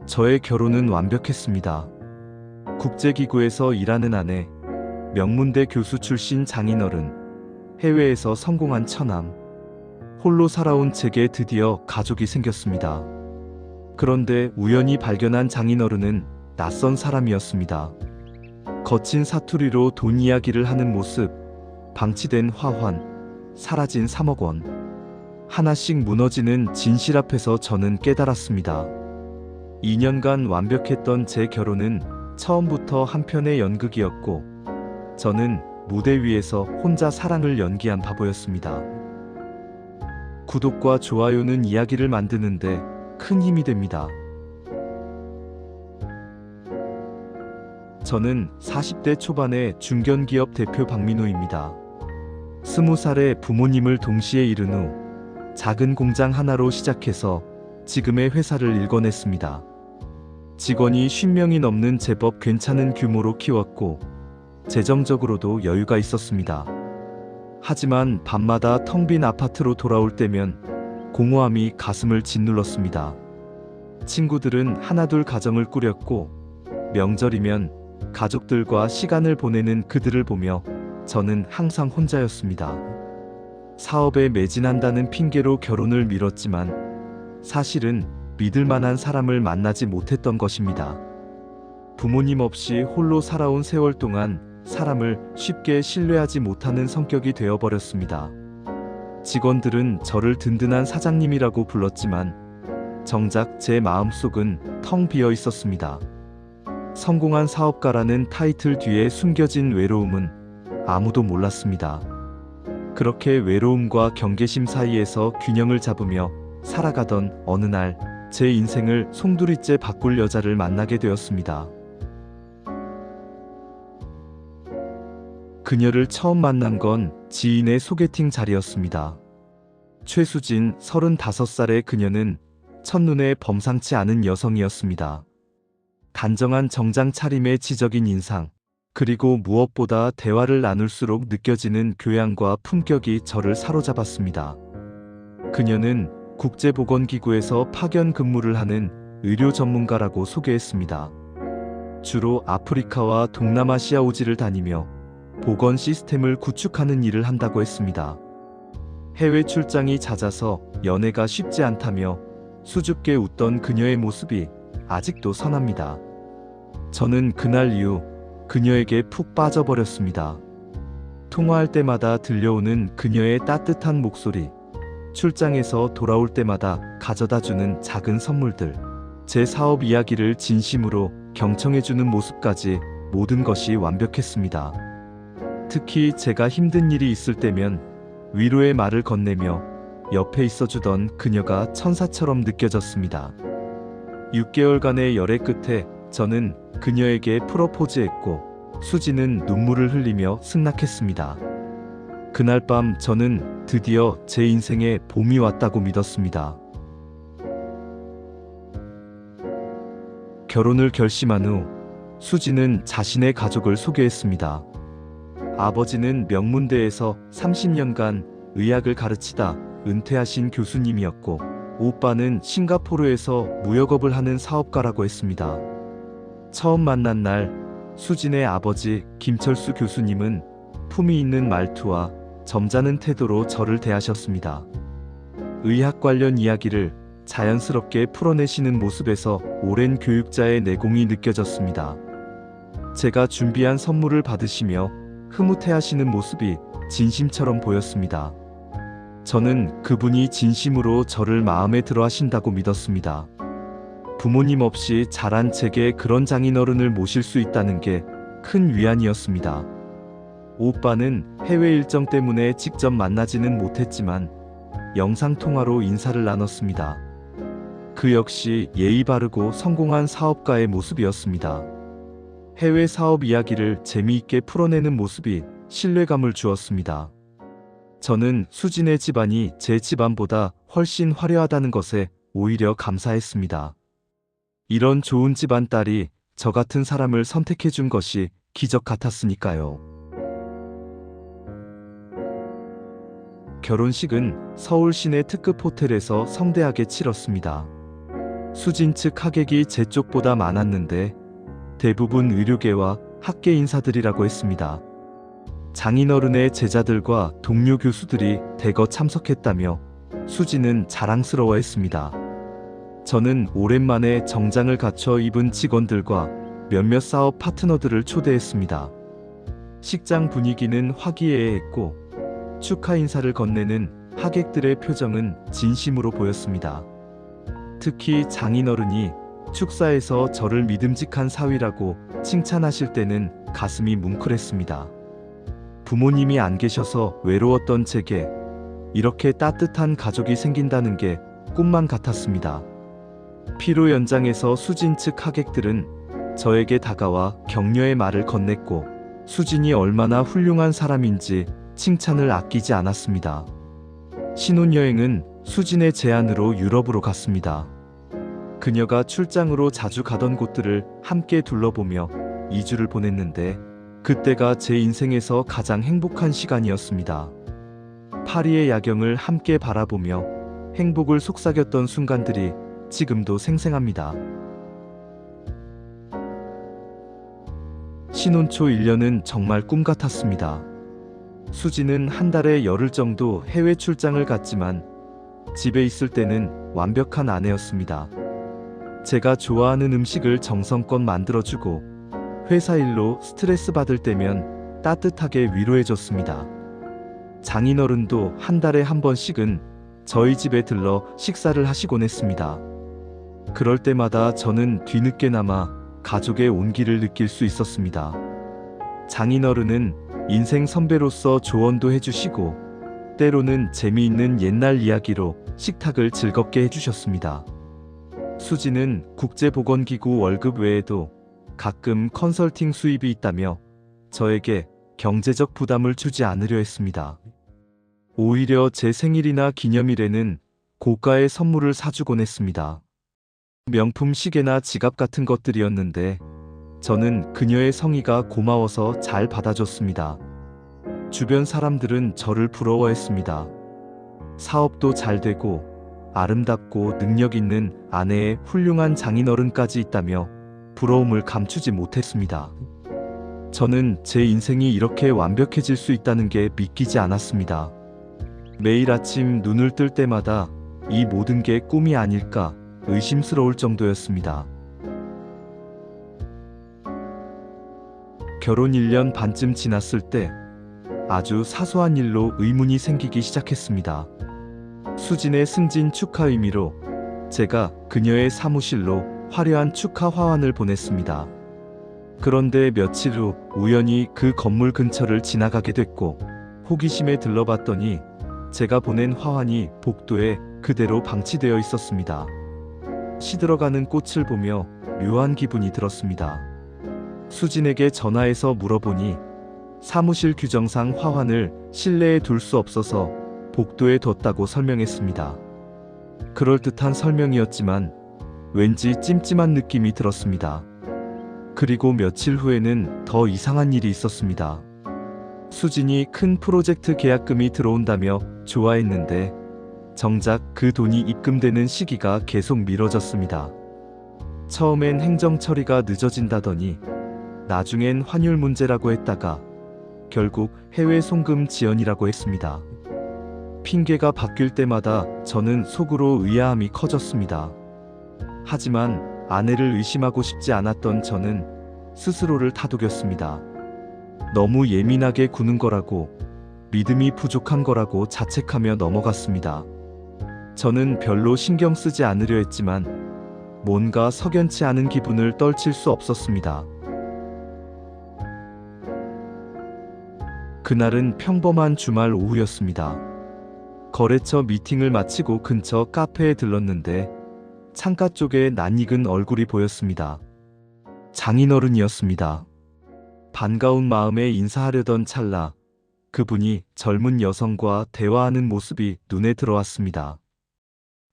저의 결혼은 완벽했습니다. 국제기구에서 일하는 아내, 명문대 교수 출신 장인어른, 해외에서 성공한 처남, 홀로 살아온 제게 드디어 가족이 생겼습니다. 그런데 우연히 발견한 장인어른은 낯선 사람이었습니다. 거친 사투리로 돈 이야기를 하는 모습, 방치된 화환, 사라진 3억 원. 하나씩 무너지는 진실 앞에서 저는 깨달았습니다. 2년간 완벽했던 제 결혼은 처음부터 한편의 연극이었고, 저는 무대 위에서 혼자 사랑을 연기한 바보였습니다. 구독과 좋아요는 이야기를 만드는데 큰 힘이 됩니다. 저는 40대 초반의 중견기업 대표 박민호입니다. 20살에 부모님을 동시에 잃은 후 작은 공장 하나로 시작해서 지금의 회사를 일궈냈습니다. 직원이 50명이 넘는 제법 괜찮은 규모로 키웠고 재정적으로도 여유가 있었습니다. 하지만 밤마다 텅 빈 아파트로 돌아올 때면 공허함이 가슴을 짓눌렀습니다. 친구들은 하나둘 가정을 꾸렸고 명절이면 가족들과 시간을 보내는 그들을 보며 저는 항상 혼자였습니다. 사업에 매진한다는 핑계로 결혼을 미뤘지만 사실은 믿을 만한 사람을 만나지 못했던 것입니다. 부모님 없이 홀로 살아온 세월 동안 사람을 쉽게 신뢰하지 못하는 성격이 되어버렸습니다. 직원들은 저를 든든한 사장님이라고 불렀지만 정작 제 마음속은 텅 비어 있었습니다. 성공한 사업가라는 타이틀 뒤에 숨겨진 외로움은 아무도 몰랐습니다. 그렇게 외로움과 경계심 사이에서 균형을 잡으며 살아가던 어느 날 제 인생을 송두리째 바꿀 여자를 만나게 되었습니다. 그녀를 처음 만난 건 지인의 소개팅 자리였습니다. 최수진 35살의 그녀는 첫눈에 범상치 않은 여성이었습니다. 단정한 정장 차림의 지적인 인상, 그리고 무엇보다 대화를 나눌수록 느껴지는 교양과 품격이 저를 사로잡았습니다. 그녀는 국제보건기구에서 파견 근무를 하는 의료 전문가라고 소개했습니다. 주로 아프리카와 동남아시아 오지를 다니며 보건 시스템을 구축하는 일을 한다고 했습니다. 해외 출장이 잦아서 연애가 쉽지 않다며 수줍게 웃던 그녀의 모습이 아직도 선합니다. 저는 그날 이후 그녀에게 푹 빠져버렸습니다. 통화할 때마다 들려오는 그녀의 따뜻한 목소리, 출장에서 돌아올 때마다 가져다주는 작은 선물들, 제 사업 이야기를 진심으로 경청해주는 모습까지 모든 것이 완벽했습니다. 특히 제가 힘든 일이 있을 때면 위로의 말을 건네며 옆에 있어주던 그녀가 천사처럼 느껴졌습니다. 6개월간의 열애 끝에 저는 그녀에게 프로포즈했고 수지는 눈물을 흘리며 승낙했습니다. 그날 밤 저는 드디어 제 인생에 봄이 왔다고 믿었습니다. 결혼을 결심한 후 수지는 자신의 가족을 소개했습니다. 아버지는 명문대에서 30년간 의학을 가르치다 은퇴하신 교수님이었고 오빠는 싱가포르에서 무역업을 하는 사업가라고 했습니다. 처음 만난 날 수진의 아버지 김철수 교수님은 품위 있는 말투와 점잖은 태도로 저를 대하셨습니다. 의학 관련 이야기를 자연스럽게 풀어내시는 모습에서 오랜 교육자의 내공이 느껴졌습니다. 제가 준비한 선물을 받으시며 흐뭇해하시는 모습이 진심처럼 보였습니다. 저는 그분이 진심으로 저를 마음에 들어 하신다고 믿었습니다. 부모님 없이 자란 제게 그런 장인어른을 모실 수 있다는 게 큰 위안이었습니다. 오빠는 해외 일정 때문에 직접 만나지는 못했지만 영상통화로 인사를 나눴습니다. 그 역시 예의 바르고 성공한 사업가의 모습이었습니다. 해외 사업 이야기를 재미있게 풀어내는 모습이 신뢰감을 주었습니다. 저는 수진의 집안이 제 집안보다 훨씬 화려하다는 것에 오히려 감사했습니다. 이런 좋은 집안 딸이 저 같은 사람을 선택해준 것이 기적 같았으니까요. 결혼식은 서울 시내 특급 호텔에서 성대하게 치렀습니다. 수진 측 하객이 제 쪽보다 많았는데 대부분 의료계와 학계 인사들이라고 했습니다. 장인어른의 제자들과 동료 교수들이 대거 참석했다며 수진은 자랑스러워했습니다. 저는 오랜만에 정장을 갖춰 입은 직원들과 몇몇 사업 파트너들을 초대했습니다. 식장 분위기는 화기애애했고 축하 인사를 건네는 하객들의 표정은 진심으로 보였습니다. 특히 장인어른이 축사에서 저를 믿음직한 사위라고 칭찬하실 때는 가슴이 뭉클했습니다. 부모님이 안 계셔서 외로웠던 제게 이렇게 따뜻한 가족이 생긴다는 게 꿈만 같았습니다. 피로 연장에서 수진 측 하객들은 저에게 다가와 격려의 말을 건넸고 수진이 얼마나 훌륭한 사람인지 칭찬을 아끼지 않았습니다. 신혼여행은 수진의 제안으로 유럽으로 갔습니다. 그녀가 출장으로 자주 가던 곳들을 함께 둘러보며 2주를 보냈는데 그때가 제 인생에서 가장 행복한 시간이었습니다. 파리의 야경을 함께 바라보며 행복을 속삭였던 순간들이 지금도 생생합니다. 신혼 초 1년은 정말 꿈 같았습니다. 수지는 한 달에 열흘 정도 해외 출장을 갔지만 집에 있을 때는 완벽한 아내였습니다. 제가 좋아하는 음식을 정성껏 만들어주고 회사 일로 스트레스 받을 때면 따뜻하게 위로해줬습니다. 장인어른도 한 달에 한 번씩은 저희 집에 들러 식사를 하시곤 했습니다. 그럴 때마다 저는 뒤늦게나마 가족의 온기를 느낄 수 있었습니다. 장인어른은 인생 선배로서 조언도 해주시고 때로는 재미있는 옛날 이야기로 식탁을 즐겁게 해주셨습니다. 수지는 국제보건기구 월급 외에도 가끔 컨설팅 수입이 있다며 저에게 경제적 부담을 주지 않으려 했습니다. 오히려 제 생일이나 기념일에는 고가의 선물을 사주곤 했습니다. 명품 시계나 지갑 같은 것들이었는데 저는 그녀의 성의가 고마워서 잘 받아줬습니다. 주변 사람들은 저를 부러워했습니다. 사업도 잘 되고 아름답고 능력 있는 아내의 훌륭한 장인어른까지 있다며 부러움을 감추지 못했습니다. 저는 제 인생이 이렇게 완벽해질 수 있다는 게 믿기지 않았습니다. 매일 아침 눈을 뜰 때마다 이 모든 게 꿈이 아닐까 의심스러울 정도였습니다. 결혼 1년 반쯤 지났을 때 아주 사소한 일로 의문이 생기기 시작했습니다. 수진의 승진 축하 의미로 제가 그녀의 사무실로 화려한 축하 화환을 보냈습니다. 그런데 며칠 후 우연히 그 건물 근처를 지나가게 됐고 호기심에 들러봤더니 제가 보낸 화환이 복도에 그대로 방치되어 있었습니다. 시들어가는 꽃을 보며 묘한 기분이 들었습니다. 수진에게 전화해서 물어보니 사무실 규정상 화환을 실내에 둘 수 없어서 복도에 뒀다고 설명했습니다. 그럴듯한 설명이었지만 왠지 찜찜한 느낌이 들었습니다. 그리고 며칠 후에는 더 이상한 일이 있었습니다. 수진이 큰 프로젝트 계약금이 들어온다며 좋아했는데 정작 그 돈이 입금되는 시기가 계속 미뤄졌습니다. 처음엔 행정 처리가 늦어진다더니 나중엔 환율 문제라고 했다가 결국 해외 송금 지연이라고 했습니다. 핑계가 바뀔 때마다 저는 속으로 의아함이 커졌습니다. 하지만 아내를 의심하고 싶지 않았던 저는 스스로를 다독였습니다. 너무 예민하게 구는 거라고, 믿음이 부족한 거라고 자책하며 넘어갔습니다. 저는 별로 신경 쓰지 않으려 했지만 뭔가 석연치 않은 기분을 떨칠 수 없었습니다. 그날은 평범한 주말 오후였습니다. 거래처 미팅을 마치고 근처 카페에 들렀는데 창가 쪽에 낯익은 얼굴이 보였습니다. 장인어른이었습니다. 반가운 마음에 인사하려던 찰나 그분이 젊은 여성과 대화하는 모습이 눈에 들어왔습니다.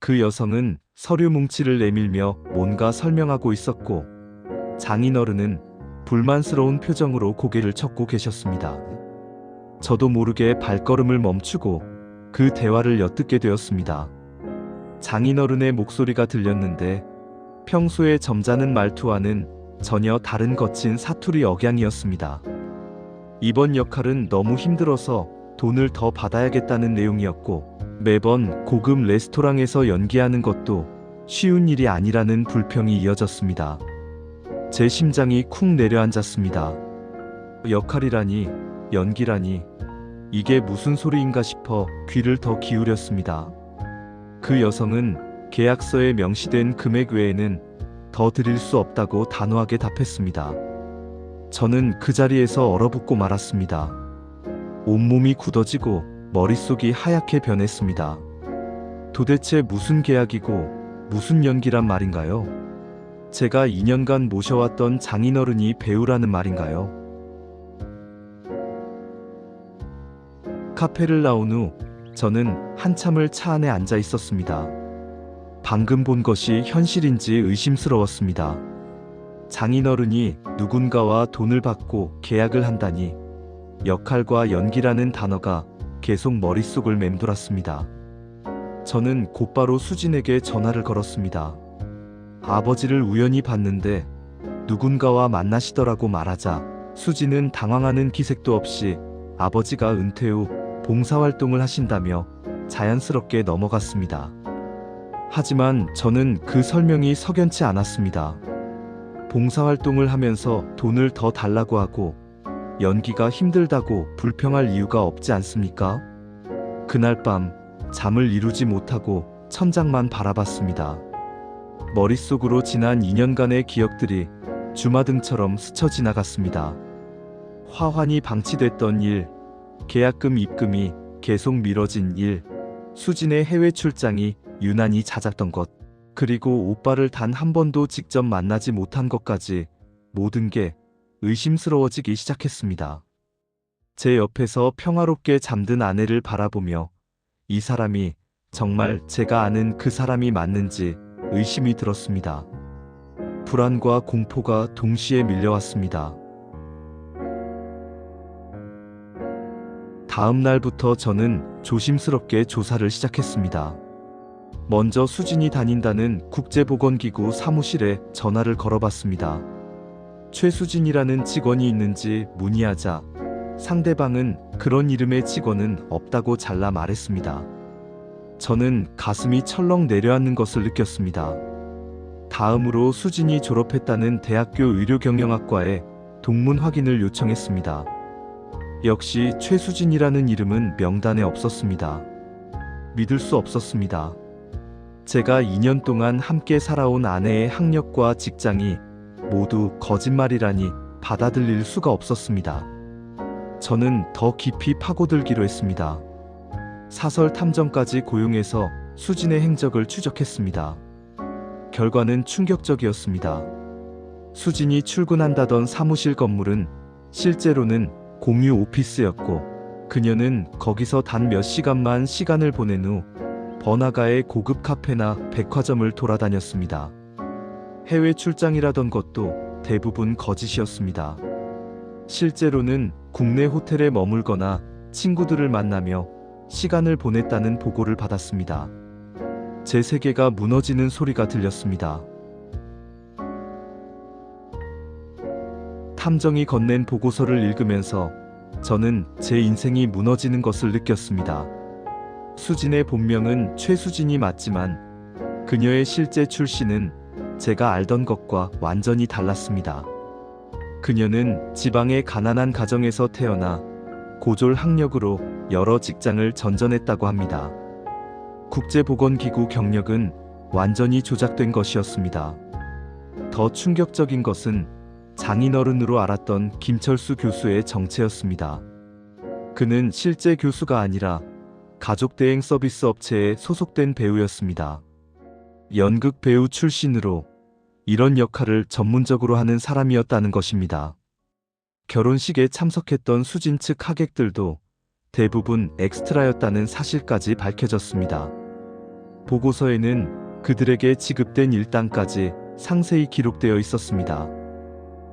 그 여성은 서류 뭉치를 내밀며 뭔가 설명하고 있었고 장인어른은 불만스러운 표정으로 고개를 젓고 계셨습니다. 저도 모르게 발걸음을 멈추고 그 대화를 엿듣게 되었습니다. 장인어른의 목소리가 들렸는데 평소의 점잖은 말투와는 전혀 다른 거친 사투리 억양이었습니다. 이번 역할은 너무 힘들어서 돈을 더 받아야겠다는 내용이었고, 매번 고급 레스토랑에서 연기하는 것도 쉬운 일이 아니라는 불평이 이어졌습니다. 제 심장이 쿵 내려앉았습니다. 역할이라니, 연기라니, 이게 무슨 소리인가 싶어 귀를 더 기울였습니다. 그 여성은 계약서에 명시된 금액 외에는 더 드릴 수 없다고 단호하게 답했습니다. 저는 그 자리에서 얼어붙고 말았습니다. 온몸이 굳어지고 머릿속이 하얗게 변했습니다. 도대체 무슨 계약이고 무슨 연기란 말인가요? 제가 2년간 모셔왔던 장인어른이 배우라는 말인가요? 카페를 나온 후 저는 한참을 차 안에 앉아 있었습니다. 방금 본 것이 현실인지 의심스러웠습니다. 장인어른이 누군가와 돈을 받고 계약을 한다니, 역할과 연기라는 단어가 계속 머릿속을 맴돌았습니다. 저는 곧바로 수진에게 전화를 걸었습니다. 아버지를 우연히 봤는데 누군가와 만나시더라고 말하자 수진은 당황하는 기색도 없이 아버지가 은퇴 후 봉사활동을 하신다며 자연스럽게 넘어갔습니다. 하지만 저는 그 설명이 석연치 않았습니다. 봉사활동을 하면서 돈을 더 달라고 하고 연기가 힘들다고 불평할 이유가 없지 않습니까? 그날 밤 잠을 이루지 못하고 천장만 바라봤습니다. 머릿속으로 지난 2년간의 기억들이 주마등처럼 스쳐 지나갔습니다. 화환이 방치됐던 일, 계약금 입금이 계속 미뤄진 일, 수진의 해외 출장이 유난히 잦았던 것, 그리고 오빠를 단 한 번도 직접 만나지 못한 것까지 모든 게 의심스러워지기 시작했습니다. 제 옆에서 평화롭게 잠든 아내를 바라보며 이 사람이 정말 제가 아는 그 사람이 맞는지 의심이 들었습니다. 불안과 공포가 동시에 밀려왔습니다. 다음 날부터 저는 조심스럽게 조사를 시작했습니다. 먼저 수진이 다닌다는 국제보건기구 사무실에 전화를 걸어봤습니다. 최수진이라는 직원이 있는지 문의하자 상대방은 그런 이름의 직원은 없다고 잘라 말했습니다. 저는 가슴이 철렁 내려앉는 것을 느꼈습니다. 다음으로 수진이 졸업했다는 대학교 의료경영학과에 동문 확인을 요청했습니다. 역시 최수진이라는 이름은 명단에 없었습니다. 믿을 수 없었습니다. 제가 2년 동안 함께 살아온 아내의 학력과 직장이 모두 거짓말이라니 받아들일 수가 없었습니다. 저는 더 깊이 파고들기로 했습니다. 사설 탐정까지 고용해서 수진의 행적을 추적했습니다. 결과는 충격적이었습니다. 수진이 출근한다던 사무실 건물은 실제로는 공유 오피스였고, 그녀는 거기서 단 몇 시간만 시간을 보낸 후 번화가의 고급 카페나 백화점을 돌아다녔습니다. 해외 출장이라던 것도 대부분 거짓이었습니다. 실제로는 국내 호텔에 머물거나 친구들을 만나며 시간을 보냈다는 보고를 받았습니다. 제 세계가 무너지는 소리가 들렸습니다. 탐정이 건넨 보고서를 읽으면서 저는 제 인생이 무너지는 것을 느꼈습니다. 수진의 본명은 최수진이 맞지만 그녀의 실제 출신은 제가 알던 것과 완전히 달랐습니다. 그녀는 지방의 가난한 가정에서 태어나 고졸 학력으로 여러 직장을 전전했다고 합니다. 국제보건기구 경력은 완전히 조작된 것이었습니다. 더 충격적인 것은 장인어른으로 알았던 김철수 교수의 정체였습니다. 그는 실제 교수가 아니라 가족대행 서비스 업체에 소속된 배우였습니다. 연극 배우 출신으로 이런 역할을 전문적으로 하는 사람이었다는 것입니다. 결혼식에 참석했던 수진 측 하객들도 대부분 엑스트라였다는 사실까지 밝혀졌습니다. 보고서에는 그들에게 지급된 일당까지 상세히 기록되어 있었습니다.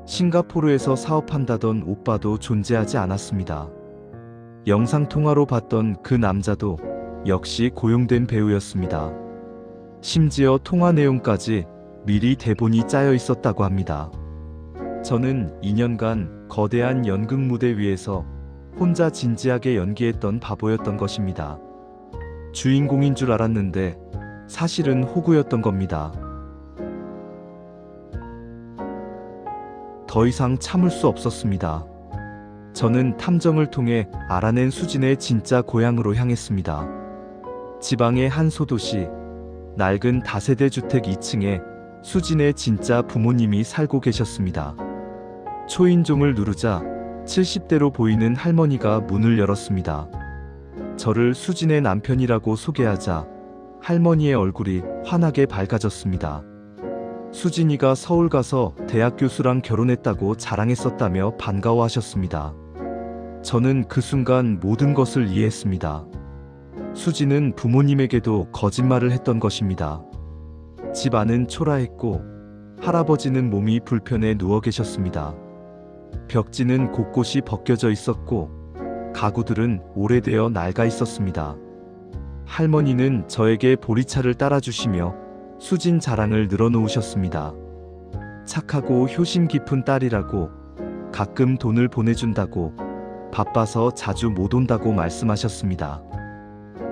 싱가포르에서 사업한다던 오빠도 존재하지 않았습니다. 영상통화로 봤던 그 남자도 역시 고용된 배우였습니다. 심지어 통화 내용까지 미리 대본이 짜여 있었다고 합니다. 저는 2년간 거대한 연극 무대 위에서 혼자 진지하게 연기했던 바보였던 것입니다. 주인공인 줄 알았는데 사실은 호구였던 겁니다. 더 이상 참을 수 없었습니다. 저는 탐정을 통해 알아낸 수진의 진짜 고향으로 향했습니다. 지방의 한 소도시, 낡은 다세대 주택 2층에 수진의 진짜 부모님이 살고 계셨습니다. 초인종을 누르자 70대로 보이는 할머니가 문을 열었습니다. 저를 수진의 남편이라고 소개하자 할머니의 얼굴이 환하게 밝아졌습니다. 수진이가 서울 가서 대학 교수랑 결혼했다고 자랑했었다며 반가워하셨습니다. 저는 그 순간 모든 것을 이해했습니다. 수진은 부모님에게도 거짓말을 했던 것입니다. 집 안은 초라했고 할아버지는 몸이 불편해 누워 계셨습니다. 벽지는 곳곳이 벗겨져 있었고 가구들은 오래되어 낡아 있었습니다. 할머니는 저에게 보리차를 따라주시며 수진 자랑을 늘어놓으셨습니다. 착하고 효심 깊은 딸이라고, 가끔 돈을 보내준다고, 바빠서 자주 못 온다고 말씀하셨습니다.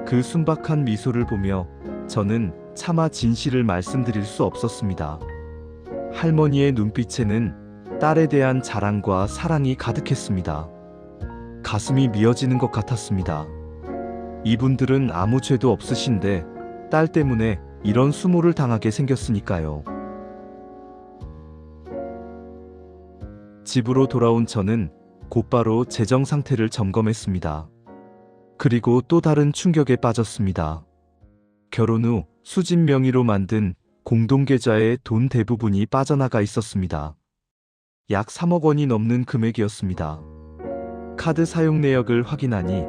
그 순박한 미소를 보며 저는 차마 진실을 말씀드릴 수 없었습니다. 할머니의 눈빛에는 딸에 대한 자랑과 사랑이 가득했습니다. 가슴이 미어지는 것 같았습니다. 이분들은 아무 죄도 없으신데 딸 때문에 이런 수모를 당하게 생겼으니까요. 집으로 돌아온 저는 곧바로 재정 상태를 점검했습니다. 그리고 또 다른 충격에 빠졌습니다. 결혼 후 수진 명의로 만든 공동계좌에 돈 대부분이 빠져나가 있었습니다. 약 3억 원이 넘는 금액이었습니다. 카드 사용 내역을 확인하니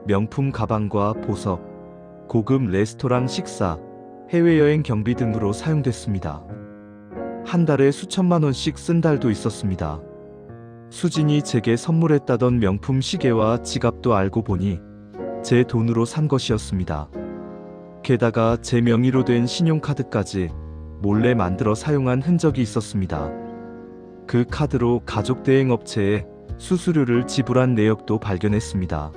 명품 가방과 보석, 고급 레스토랑 식사, 해외여행 경비 등으로 사용됐습니다. 한 달에 수천만 원씩 쓴 달도 있었습니다. 수진이 제게 선물했다던 명품 시계와 지갑도 알고 보니 제 돈으로 산 것이었습니다. 게다가 제 명의로 된 신용카드까지 몰래 만들어 사용한 흔적이 있었습니다. 그 카드로 가족 대행 업체에 수수료를 지불한 내역도 발견했습니다.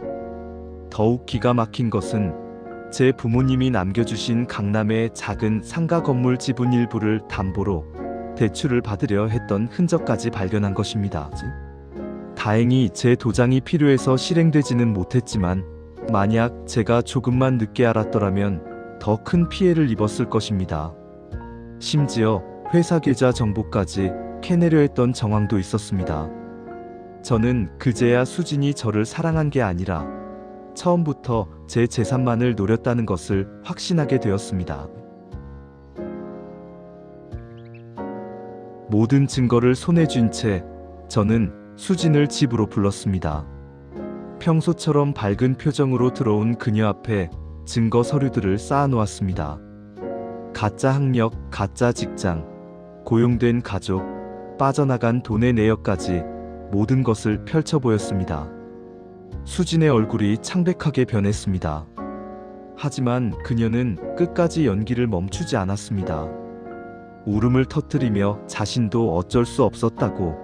더욱 기가 막힌 것은 제 부모님이 남겨주신 강남의 작은 상가 건물 지분 일부를 담보로 대출을 받으려 했던 흔적까지 발견한 것입니다. 다행히 제 도장이 필요해서 실행되지는 못했지만 만약 제가 조금만 늦게 알았더라면 더 큰 피해를 입었을 것입니다. 심지어 회사 계좌 정보까지 캐내려 했던 정황도 있었습니다. 저는 그제야 수진이 저를 사랑한 게 아니라 처음부터 제 재산만을 노렸다는 것을 확신하게 되었습니다. 모든 증거를 손에 쥔 채 저는 수진을 집으로 불렀습니다. 평소처럼 밝은 표정으로 들어온 그녀 앞에 증거 서류들을 쌓아놓았습니다. 가짜 학력, 가짜 직장, 고용된 가족, 빠져나간 돈의 내역까지 모든 것을 펼쳐 보였습니다. 수진의 얼굴이 창백하게 변했습니다. 하지만 그녀는 끝까지 연기를 멈추지 않았습니다. 울음을 터뜨리며 자신도 어쩔 수 없었다고,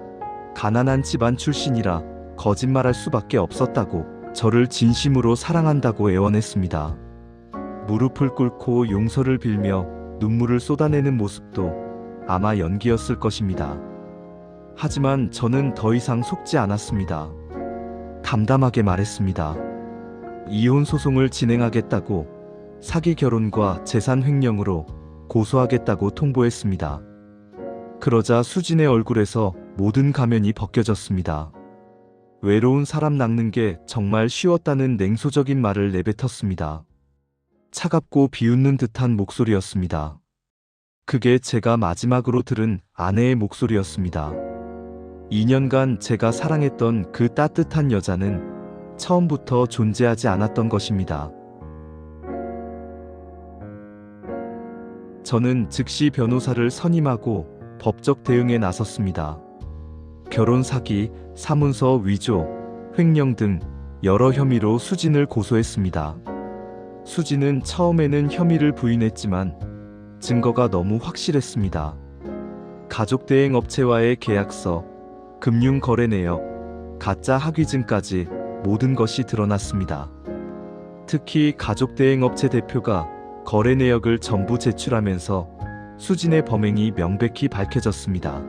가난한 집안 출신이라 거짓말할 수밖에 없었다고, 저를 진심으로 사랑한다고 애원했습니다. 무릎을 꿇고 용서를 빌며 눈물을 쏟아내는 모습도 아마 연기였을 것입니다. 하지만 저는 더 이상 속지 않았습니다. 담담하게 말했습니다. 이혼 소송을 진행하겠다고, 사기 결혼과 재산 횡령으로 고소하겠다고 통보했습니다. 그러자 수진의 얼굴에서 모든 가면이 벗겨졌습니다. 외로운 사람 낚는 게 정말 쉬웠다는 냉소적인 말을 내뱉었습니다. 차갑고 비웃는 듯한 목소리였습니다. 그게 제가 마지막으로 들은 아내의 목소리였습니다. 2년간 제가 사랑했던 그 따뜻한 여자는 처음부터 존재하지 않았던 것입니다. 저는 즉시 변호사를 선임하고 법적 대응에 나섰습니다. 결혼 사기, 사문서 위조, 횡령 등 여러 혐의로 수진을 고소했습니다. 수진은 처음에는 혐의를 부인했지만 증거가 너무 확실했습니다. 가족 대행 업체와의 계약서, 금융 거래 내역, 가짜 학위증까지 모든 것이 드러났습니다. 특히 가족 대행 업체 대표가 거래 내역을 전부 제출하면서 수진의 범행이 명백히 밝혀졌습니다.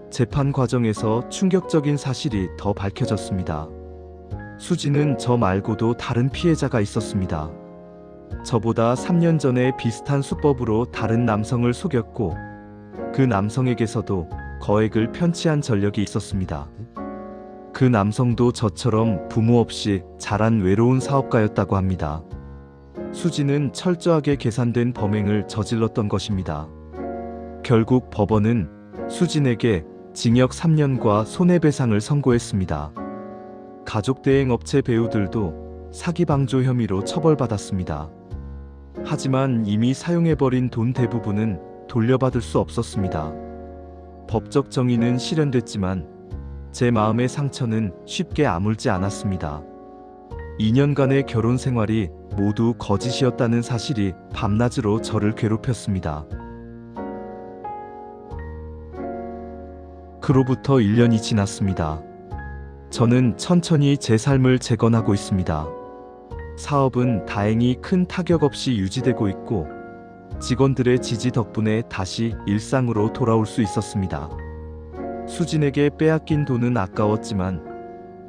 재판 과정에서 충격적인 사실이 더 밝혀졌습니다. 수진은 저 말고도 다른 피해자가 있었습니다. 저보다 3년 전에 비슷한 수법으로 다른 남성을 속였고 그 남성에게서도 거액을 편취한 전력이 있었습니다. 그 남성도 저처럼 부모 없이 자란 외로운 사업가였다고 합니다. 수진은 철저하게 계산된 범행을 저질렀던 것입니다. 결국 법원은 수진에게 징역 3년과 손해배상을 선고했습니다. 가족 대행 업체 배우들도 사기 방조 혐의로 처벌받았습니다. 하지만 이미 사용해버린 돈 대부분은 돌려받을 수 없었습니다. 법적 정의는 실현됐지만 제 마음의 상처는 쉽게 아물지 않았습니다. 2년간의 결혼 생활이 모두 거짓이었다는 사실이 밤낮으로 저를 괴롭혔습니다. 그로부터 1년이 지났습니다. 저는 천천히 제 삶을 재건하고 있습니다. 사업은 다행히 큰 타격 없이 유지되고 있고 직원들의 지지 덕분에 다시 일상으로 돌아올 수 있었습니다. 수진에게 빼앗긴 돈은 아까웠지만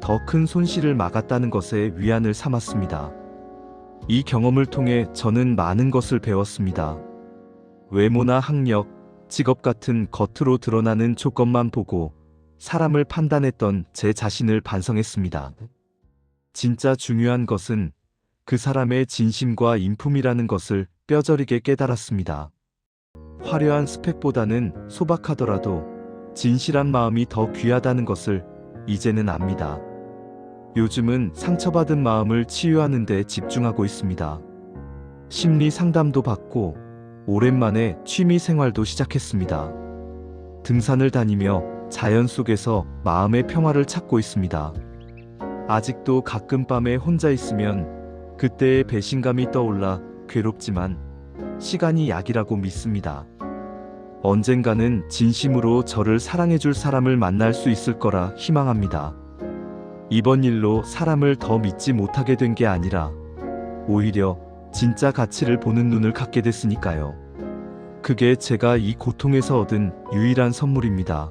더 큰 손실을 막았다는 것에 위안을 삼았습니다. 이 경험을 통해 저는 많은 것을 배웠습니다. 외모나 학력, 직업 같은 겉으로 드러나는 조건만 보고 사람을 판단했던 제 자신을 반성했습니다. 진짜 중요한 것은 그 사람의 진심과 인품이라는 것을 뼈저리게 깨달았습니다. 화려한 스펙보다는 소박하더라도 진실한 마음이 더 귀하다는 것을 이제는 압니다. 요즘은 상처받은 마음을 치유하는 데 집중하고 있습니다. 심리 상담도 받고 오랜만에 취미 생활도 시작했습니다. 등산을 다니며 자연 속에서 마음의 평화를 찾고 있습니다. 아직도 가끔 밤에 혼자 있으면 그때의 배신감이 떠올라 괴롭지만 시간이 약이라고 믿습니다. 언젠가는 진심으로 저를 사랑해줄 사람을 만날 수 있을 거라 희망합니다. 이번 일로 사람을 더 믿지 못하게 된 게 아니라 오히려 진짜 가치를 보는 눈을 갖게 됐으니까요. 그게 제가 이 고통에서 얻은 유일한 선물입니다.